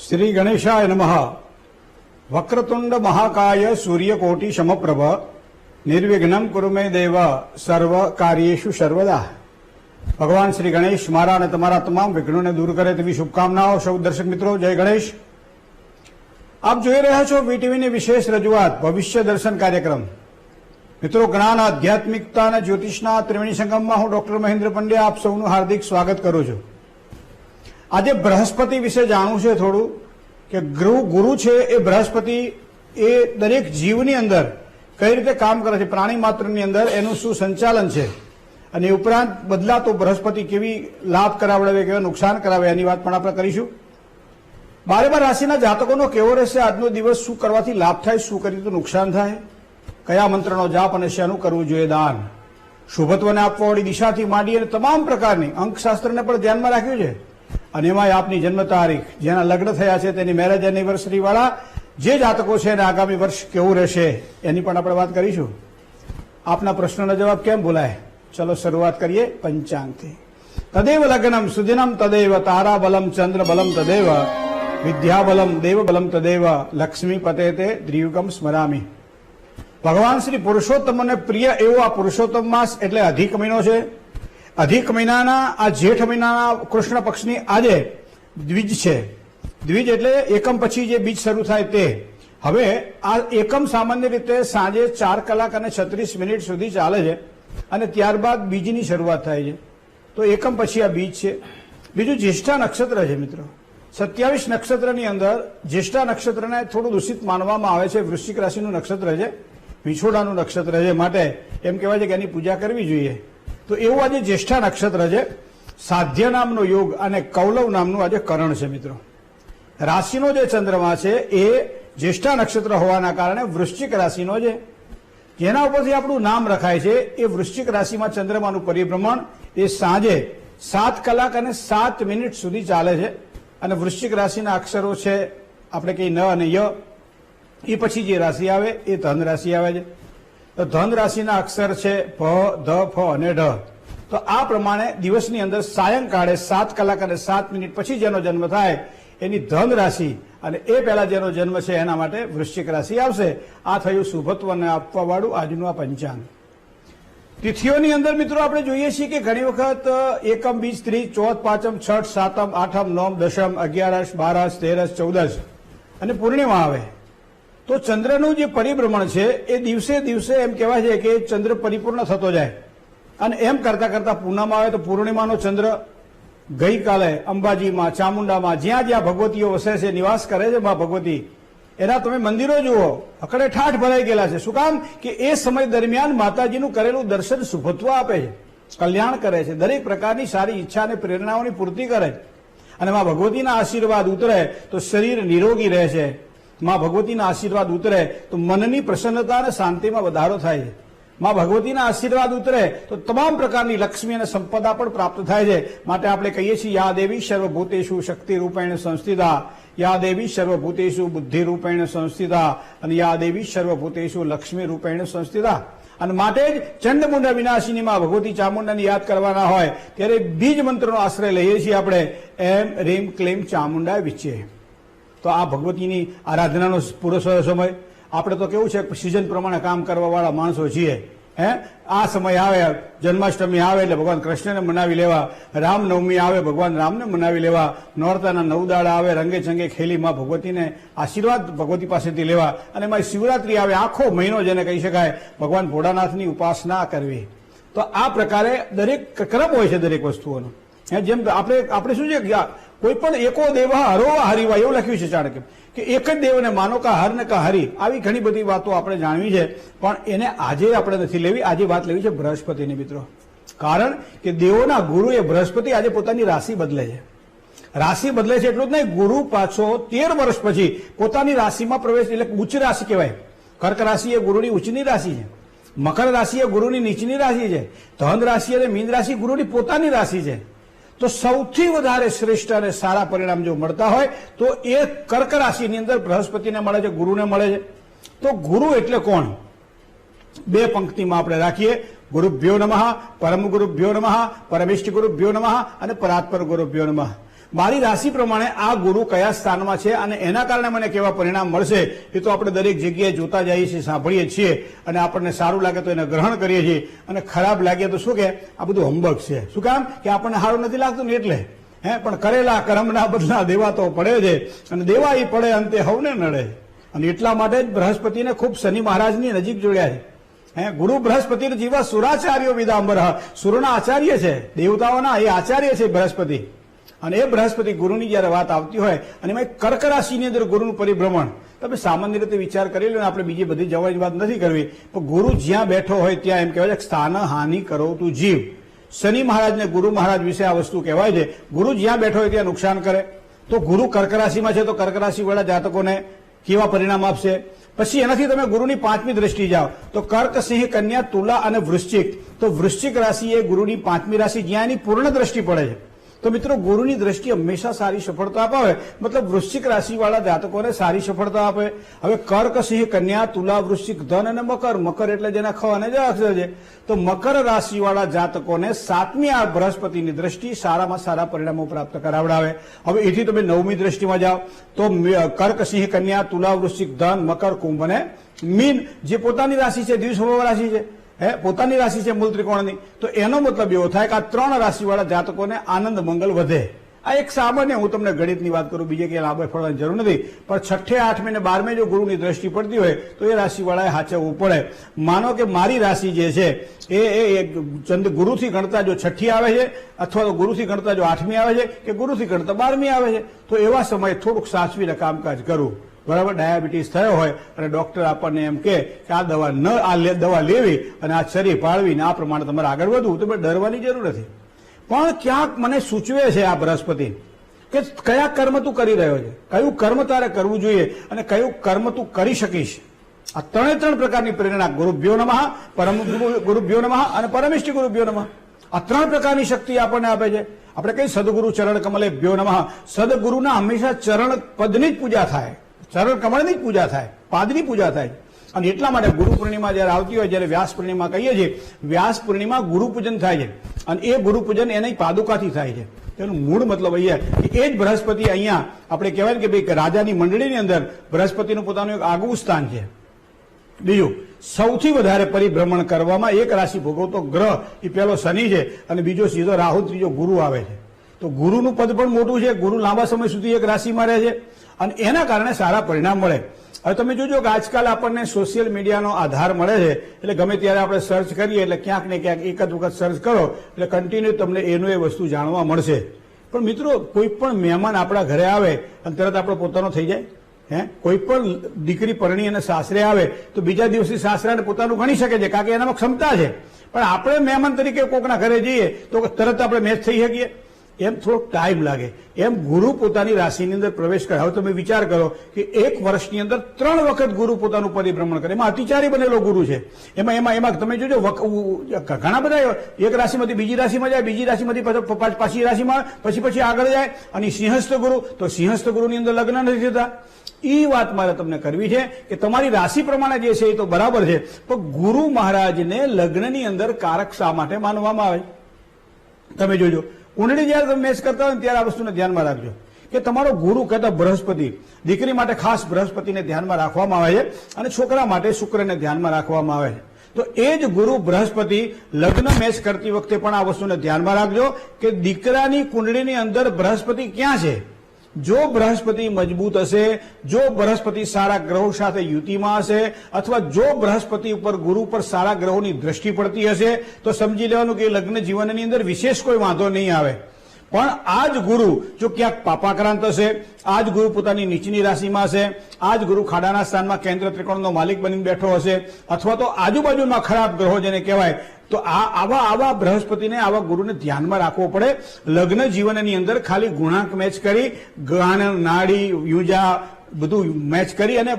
શ્રી ગણેશાય નમઃ. વક્રતુંડ મહાકાય સૂર્યકોટી સમપ્રભ નિર્વિઘ્નમ કુરુ મે દેવ સર્વ કાર્યેષુ સર્વદા. ભગવાન શ્રી ગણેશ મારા અને તમારા તમામ વિઘ્નોને દૂર કરે તેવી શુભકામનાઓ. સૌ દર્શક મિત્રો જય ગણેશ. આપ જોઈ રહ્યા છો વીટીવીની વિશેષ રજૂઆત ભવિષ્ય દર્શન કાર્યક્રમ. મિત્રો, જ્ઞાન, આધ્યાત્મિકતા અને જ્યોતિષના ત્રિવેણી સંગમમાં હું ડોક્ટર મહેન્દ્ર પંડ્યા આપ સૌનું હાર્દિક સ્વાગત કરું છું. આજે બૃહસ્પતિ વિશે જાણવું છે થોડું, કે ગુરુ છે એ બૃહસ્પતિ એ દરેક જીવની અંદર કઈ રીતે કામ કરે છે, પ્રાણી માત્રની અંદર એનું શું સંચાલન છે, અને એ ઉપરાંત બદલાતો બૃહસ્પતિ કેવી લાભ કરાવડાવે, કેવા નુકસાન કરાવે, એની વાત પણ આપણે કરીશું. 12 રાશિના જાતકોનો કેવો રહેશે આજનો દિવસ, શું કરવાથી લાભ થાય, શું કરી તો નુકસાન થાય, કયા મંત્રનો જાપ અને શેનું કરવું જોઈએ દાન, શુભત્વને આપવાવાળી દિશાથી માંડી અને તમામ પ્રકારની અંકશાસ્ત્રને પણ ધ્યાનમાં રાખ્યું છે. અને એમાં આપની જન્મ તારીખ, જેના લગ્ન થયા છે તેની મેરેજ એનિવર્સરી વાળા જે જાતકો છે એને આગામી વર્ષ કેવું રહેશે એની પણ આપણે વાત કરીશું. આપના પ્રશ્નનો જવાબ કેમ બોલાય? ચલો શરૂઆત કરીએ પંચાંગથી. તદેવ લગ્નમ સુદિનમ તદેવ તારાબલમ ચંદ્રબલમ તદેવ વિદ્યાબલમ દેવબલમ તદેવ લક્ષ્મી પતે તે દ્રિયુગમ સ્મરામી. ભગવાન શ્રી પુરુષોત્તમને પ્રિય એવો આ પુરુષોત્તમ માસ એટલે અધિક મહિનો છે. અધિક મહિનાના આ જેઠ મહિનાના કૃષ્ણ પક્ષની આજે દ્વિજ છે. દ્વિજ એટલે એકમ પછી જે બીજ શરૂ થાય તે. હવે આ એકમ સામાન્ય રીતે સાંજે 4 કલાક અને 36 મિનિટ સુધી ચાલે છે અને ત્યારબાદ બીજની શરૂઆત થાય છે. તો એકમ પછી આ બીજ છે. બીજું જ્યેષ્ઠા નક્ષત્ર છે. મિત્રો, 27 નક્ષત્રની અંદર જ્યેષ્ઠા નક્ષત્રને થોડું દૂષિત માનવામાં આવે છે. વૃશ્ચિક રાશિનું નક્ષત્ર છે, વિછોડાનું નક્ષત્ર છે, માટે એમ કહેવાય છે કે એની પૂજા કરવી જોઈએ. તો એવું આજે જ્યેષ્ઠા નક્ષત્ર છે. સાધ્ય નામનો યોગ અને કૌલવ નામનું આજે કરણ છે. મિત્રો, રાશિનો જે ચંદ્રમા છે એ જ્યેષ્ઠા નક્ષત્ર હોવાના કારણે વૃશ્ચિક રાશિનો છે, જેના ઉપરથી આપણું નામ રખાય છે. એ વૃશ્ચિક રાશિમાં ચંદ્રમાનું પરિભ્રમણ એ સાંજે 7 કલાક અને 7 મિનિટ સુધી ચાલે છે. અને વૃશ્ચિક રાશિના અક્ષરો છે આપણે કહીએ ન અને ય. એ પછી જે રાશિ આવે એ ધન રાશિ આવે છે. તો ધન રાશિના અક્ષર છે ભ, ધ, ફ અને ઢ. તો આ પ્રમાણે દિવસની અંદર સાયંકાળે 7 કલાક અને 7 મિનિટ પછી જેનો જન્મ થાય એની ધન રાશિ, અને એ પહેલા જેનો જન્મ છે એના માટે વૃશ્ચિક રાશિ આવશે. આ થયું શુભત્વને આપવાવાળું આજનું આ પંચાંગ. તિથિઓની અંદર મિત્રો આપણે જોઈએ છીએ કે ઘણી વખત એકમ, બીજ, ત્રીજ, ચોથ, પાંચમ, છઠ, સાતમ, આઠમ, નોમ, દશમ, 11, 12, 13, 14 અને પૂર્ણિમા આવે. તો ચંદ્રનું જે પરિભ્રમણ છે એ દિવસે દિવસે એમ કહેવાય છે કે ચંદ્ર પરિપૂર્ણ થતો જાય. અને એમ કરતા કરતા પૂનમ આવે તો પૂર્ણિમાનો ચંદ્ર ગઈકાલે અંબાજીમાં, ચામુંડામાં, જ્યાં જ્યાં ભગવતીઓ વસે છે, નિવાસ કરે છે મા ભગવતી, એના તમે મંદિરો જુઓ, અકડે ઠાઠ ભરાઈ ગયેલા છે. શું કામ? કે એ સમય દરમિયાન માતાજીનું કરેલું દર્શન શુભત્વ આપે છે, કલ્યાણ કરે છે, દરેક પ્રકારની સારી ઈચ્છા અને પ્રેરણાઓની પૂર્તિ કરે છે. અને મા ભગવતીના આશીર્વાદ ઉતરે તો શરીર નિરોગી રહે છે. મા ભગવતીના આશીર્વાદ ઉતરે તો મનની પ્રસન્નતા અને શાંતિમાં વધારો થાય છે. મા ભગવતીના આશીર્વાદ ઉતરે તો તમામ પ્રકારની લક્ષ્મી અને સંપદા પણ પ્રાપ્ત થાય છે. માટે આપણે કહીએ છીએ યા દેવી સર્વભૂતેષુ શક્તિ રૂપેણ સંસ્થિતા, યા દેવી સર્વભૂતેષુ બુદ્ધિ રૂપેણ સંસ્થિતા, અને યા દેવી સર્વભૂતેષુ લક્ષ્મી રૂપેણ સંસ્થિતા. અને માટે જ ચંડમુંડ વિનાશિની માં ભગવતી ચામુંડાને યાદ કરવાના હોય ત્યારે બીજ મંત્રનો આશ્રય લઈએ છીએ આપણે, એમ રીમ ક્લીમ ચામુંડા વિચે. તો આ ભગવતીની આરાધનાનો પૂરો સમય. આપણે તો કેવું છે, સિઝન પ્રમાણે કામ કરવા વાળા માણસો છીએ. આ સમય આવે, જન્માષ્ટમી આવે એટલે ભગવાન કૃષ્ણને મનાવી લેવા, રામનવમી આવે ભગવાન રામને મનાવી લેવા, નોરતાના 9 દાડા આવે રંગે ચંગે ખેલી માં ભગવતીને આશીર્વાદ ભગવતી પાસેથી લેવા, અને એમાં શિવરાત્રી આવે, આખો મહિનો જેને કહી શકાય ભગવાન ભોળાનાથની ઉપાસના કરવી. તો આ પ્રકારે દરેક ક્રમ હોય છે દરેક વસ્તુઓનો. જેમ આપણે શું છે, કોઈ પણ એકો દેવ હરો હરિવા એવું લખ્યું છે ચાણક્ય, કે એક જ દેવને માનો કા હર ને કા હરિ. આવી ઘણી બધી વાતો આપણે જાણવી છે, પણ એને આજે આપણે નથી લેવી. આજે વાત લેવી છે બૃહસ્પતિની. મિત્રો, કારણ કે દેવોના ગુરુ એ બૃહસ્પતિ આજે પોતાની રાશિ બદલે છે. રાશિ બદલે છે એટલું જ નહીં, ગુરુ પાછો 13 વર્ષ પછી પોતાની રાશિમાં પ્રવેશ, એટલે ઉચ્ચ રાશિ કહેવાય. કર્ક રાશિ એ ગુરુની ઉચ્ચની રાશિ છે, મકર રાશિ એ ગુરુની નીચની રાશિ છે, ધન રાશિ અને મીન રાશિ ગુરુની પોતાની રાશિ છે. તો સૌથી વધારે શ્રેષ્ઠ અને સારા પરિણામ જો મળતા હોય તો એ કર્ક રાશિની અંદર બૃહસ્પતિને મળે છે, ગુરુને મળે છે. તો ગુરુ એટલે કોણ? 2 પંક્તિમાં આપણે રાખીએ. ગુરુભ્યો નમઃ, પરમ ગુરુભ્યો નમઃ, પરમેષ્ઠ ગુરુભ્યો નમઃ અને પરાત્પર ગુરુભ્યો નમઃ. મારી રાશિ પ્રમાણે આ ગુરુ કયા સ્થાનમાં છે અને એના કારણે મને કેવા પરિણામ મળશે એ તો આપણે દરેક જગ્યાએ જોતા જઈએ છીએ, સાંભળીએ છીએ અને આપણને સારું લાગે તો એને ગ્રહણ કરીએ છીએ અને ખરાબ લાગે તો શું કે આ બધું હંબક છે. શું કામ કે આપણને સારું નથી લાગતું ને એટલે પણ કરેલા કર્મના બદલા દેવા તો પડે છે અને દેવા એ પડે અંતે હવને નડે. અને એટલા માટે જ બૃહસ્પતિને ખૂબ શનિ મહારાજની નજીક જોડ્યા છે. ગુરુ બૃહસ્પતિ જીવા સુરાચાર્યો વિદાંબર, સુરના આચાર્ય છે, દેવતાઓના એ આચાર્ય છે બૃહસ્પતિ. અને એ બૃહસ્પતિ ગુરુની જયારે વાત આવતી હોય અને એમાં કર્ક રાશિની અંદર ગુરુનું પરિભ્રમણ, તમે સામાન્ય રીતે વિચાર કરી લો ને, આપણે બીજી બધી જવાની વાત નથી કરવી, પણ ગુરુ જ્યાં બેઠો હોય ત્યાં એમ કહેવાય છે સ્થાન હાનિ કરો તું જીવ. શનિ મહારાજને ગુરુ મહારાજ વિશે આ વસ્તુ કહેવાય છે. ગુરુ જ્યાં બેઠો હોય ત્યાં નુકસાન કરે. તો ગુરુ કર્ક રાશિમાં છે તો કર્ક રાશિ વાળા જાતકોને કેવા પરિણામ આપશે. પછી એનાથી તમે ગુરુની 5મી દ્રષ્ટિ જાઓ તો કર્ક, સિંહ, કન્યા, તુલા અને વૃશ્ચિક. તો વૃશ્ચિક રાશિ એ ગુરુની 5મી રાશિ જ્યાં એની પૂર્ણ દ્રષ્ટિ પડે છે. તો મિત્રો ગુરુની દ્રષ્ટિ હંમેશા સારી સફળતા અપાવે, મતલબ વૃશ્ચિક રાશિવાળા જાતકોને સારી સફળતા આપે. હવે કર્ક, સિંહ, કન્યા, તુલા, વૃશ્ચિક, ધન અને મકર, મકર એટલે જેના ખ અને જ અક્ષર છે, તો મકર રાશિવાળા જાતકોને 7મી આ બૃહસ્પતિની દ્રષ્ટિ સારામાં સારા પરિણામો પ્રાપ્ત કરાવડાવે. હવે એથી તમે 9મી દ્રષ્ટિમાં જાઓ તો કર્ક, સિંહ, કન્યા, તુલા, વૃશ્ચિક, ધન, મકર, કુંભ અને મીન, જે પોતાની રાશિ છે, દ્વિસ્વભાવ રાશિ છે, પોતાની રાશિ છે મૂળ ત્રિકોણની. તો એનો મતલબ એવો થાય કે આ 3 રાશિવાળા જાતકોને આનંદ મંગલ વધે. આ એક સામાન્ય, હું તમને ગણિતની વાત કરું, બીજે ક્યાંય લાંબે ફરવાની જરૂર નથી, પણ 6, 8 અને 12 જો ગુરુની દ્રષ્ટિ પડતી હોય તો એ રાશિવાળાએ સાચવવું પડે. માનો કે મારી રાશિ જે છે એ ગુરુથી ગણતા જો 6ઠી આવે છે, અથવા તો ગુરુથી ગણતા જો 8મી આવે છે, કે ગુરુથી ગણતા 12મી આવે છે, તો એવા સમયે થોડુંક સાચવીને કામકાજ કરવું. બરાબર, ડાયાબિટીસ થયો હોય અને ડોક્ટર આપણને એમ કે આ દવા લેવી અને આ શરીર પાળવીને આ પ્રમાણે તમારે આગળ વધવું, તો ડરવાની જરૂર નથી. પણ ક્યાંક મને સૂચવે છે આ બૃહસ્પતિ કે કયા કર્મ તું કરી રહ્યો છે, કયું કર્મ તારે કરવું જોઈએ અને કયું કર્મ તું કરી શકીશ. આ 3 પ્રકારની પ્રેરણા, ગુરુભ્યો નમઃ, પરમ ગુરુભ્યો નમઃ અને પરમેષ્ઠી ગુરુભ્યો નમઃ, આ 3 પ્રકારની શક્તિ આપણને આપે છે. આપણે કઈ સદગુરુ ચરણ કમલેભ્યો નમઃ, સદગુરુના હંમેશા ચરણ પદની જ પૂજા થાય, ચરણ કમળની જ પૂજા થાય, પાદની પૂજા થાય. અને એટલા માટે ગુરુ પૂર્ણિમા જયારે આવતી હોય, જયારે વ્યાસ પૂર્ણિમા કહીએ છીએ, વ્યાસ પૂર્ણિમા ગુરુ પૂજન થાય છે અને એ ગુરુ પૂજન એની પાદુકાથી થાય છે. તેનું મૂળ મતલબ અહીંયા કે એ જ બૃહસ્પતિ અહીંયા આપણે કહેવાય કે ભાઈ રાજાની મંડળીની અંદર બૃહસ્પતિનું પોતાનું એક આગવું સ્થાન છે. બીજું, સૌથી વધારે પરિભ્રમણ કરવામાં એક રાશિ ભોગવતો ગ્રહ એ પહેલો શનિ છે અને બીજો સીધો રાહુ, ત્રીજો ગુરુ આવે છે. તો ગુરુનું પદ પણ મોટું છે, ગુરુ લાંબા સમય સુધી એક રાશિમાં રહે છે અને એના કારણે સારા પરિણામ મળે. હવે તમે જોજો કે આજકાલ આપણને સોશિયલ મીડિયાનો આધાર મળે છે, એટલે ગમે ત્યારે આપણે સર્ચ કરીએ એટલે ક્યાંક ને ક્યાંક એક જ વખત સર્ચ કરો એટલે કન્ટિન્યુ તમને એનું એ વસ્તુ જાણવા મળશે. પણ મિત્રો, કોઈ પણ મહેમાન આપણા ઘરે આવે અને તરત આપણો પોતાનો થઈ જાય? કોઈ પણ દીકરી પરણી અને સાસરે આવે તો બીજા દિવસે સાસરાને પોતાનું ગણી શકે છે, કારણ કે એનામાં ક્ષમતા છે. પણ આપણે મહેમાન તરીકે કોકના ઘરે જઈએ તો તરત આપણે મેચ થઈ શકીએ? એમ થોડોક ટાઈમ લાગે. એમ ગુરુ પોતાની રાશિની અંદર પ્રવેશ કરે. હવે તમે વિચાર કરો કે 1 વર્ષની અંદર 3 વખત ગુરુ પોતાનું પરિભ્રમણ કરે. એમાં અતિચારી બનેલો ગુરુ છે. એમાં તમે જોજો ઘણા બધા એક રાશિમાંથી બીજી રાશિમાં જાય, બીજી રાશિમાંથી પાછી રાશિમાં, પછી આગળ જાય. અને સિંહસ્થ ગુરુ, તો સિંહસ્થ ગુરુની અંદર લગ્ન નથી થતા. એ વાત મારે તમને કરવી છે કે તમારી રાશિ પ્રમાણે જે છે એ તો બરાબર છે, પણ ગુરુ મહારાજને લગ્નની અંદર કારક શા માટે માનવામાં આવે? તમે જોજો, કુંડળી જયારે તમે મેચ કરતા હોય ત્યારે આ વસ્તુને ધ્યાનમાં રાખજો કે તમારો ગુરુ કહેતા બૃહસ્પતિ, દીકરી માટે ખાસ બૃહસ્પતિને ધ્યાનમાં રાખવામાં આવે છે અને છોકરા માટે શુક્રને ધ્યાનમાં રાખવામાં આવે છે. તો એ જ ગુરુ બૃહસ્પતિ લગ્ન મેચ કરતી વખતે પણ આ વસ્તુને ધ્યાનમાં રાખજો કે દીકરાની કુંડળીની અંદર બૃહસ્પતિ ક્યાં છે. જો બૃહસ્પતિ મજબૂત હશે, જો બૃહસ્પતિ સારા ગ્રહો સાથે યુતિમાં હશે, અથવા જો બૃહસ્પતિ ઉપર ગુરુ પર સારા ગ્રહોની દ્રષ્ટિ પડતી હશે, તો સમજી લેવાનું કે લગ્ન જીવનની અંદર વિશેષ કોઈ વાંધો નહીં આવે. પણ આ જ ગુરુ જો ક્યાંક પાપાક્રાંત હશે, આ જ ગુરુ પોતાની નીચની રાશિમાં હશે, આ જ ગુરુ ખાડાના સ્થાનમાં કેન્દ્ર ત્રિકોણનો માલિક બનીને બેઠો હશે, અથવા તો આજુબાજુના ખરાબ ગ્રહો જેને કહેવાય, તો આવા બૃહસ્પતિને, આવા ગુરુને ધ્યાનમાં રાખવો પડે. લગ્ન જીવનની અંદર ખાલી ગુણાંક મેચ કરી, ગાણ, નાડી, યુજા બધું મેચ કરી અને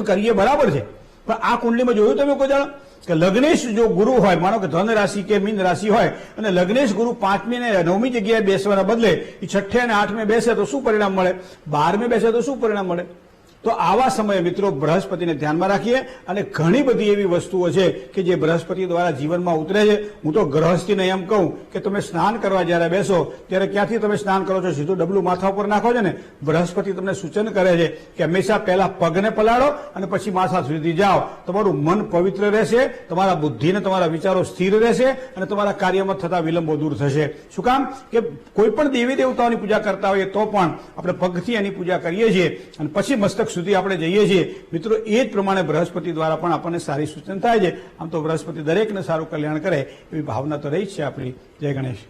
કરીએ બરાબર છે, પણ આ કુંડલીમાં જોયું તમે કોઈ જાણો કે લગ્નેશ જો ગુરુ હોય, માનો કે ધન રાશિ કે મીન રાશિ હોય અને લગ્નેશ ગુરુ 5મી અને 9મી જગ્યાએ બેસવાના બદલે એ 6ઠે અને 8મે બેસે તો શું પરિણામ મળે? 12મે બેસે તો શું પરિણામ મળે? તો આવા સમયે મિત્રો બૃહસ્પતિને ધ્યાનમાં રાખીએ અને ઘણી બધી એવી વસ્તુઓ છે કે જે બૃહસ્પતિ દ્વારા જીવનમાં ઉતરે છે. હું તો ગ્રહસ્થીને એમ કહું કે તમે સ્નાન કરવા જ્યારે બેસો ત્યારે ક્યાંથી તમે સ્નાન કરો છો, સીધું ડબલું માથા ઉપર નાખો છો ને. બૃહસ્પતિ તમને સૂચન કરે છે કે હંમેશા પહેલા પગને પલાળો અને પછી માથા સુધી જાઓ. તમારું મન પવિત્ર રહેશે, તમારા બુદ્ધિ ને તમારા વિચારો સ્થિર રહેશે અને તમારા કાર્યમાં થતા વિલંબો દૂર થશે. શું કામ કે કોઈ પણ દેવી દેવતાઓની પૂજા કરતા હોઈએ તો પણ આપણે પગથી એની પૂજા કરીએ છીએ અને પછી મસ્તક સુધી આપણે જઈએ છીએ. મિત્રો એ જ પ્રમાણે બૃહસ્પતિ દ્વારા પણ આપણને સારી સૂચન થાય છે. આમ તો બૃહસ્પતિ દરેકને સારું કલ્યાણ કરે એવી ભાવના તો રહી જ છે આપણી. જય ગણેશ.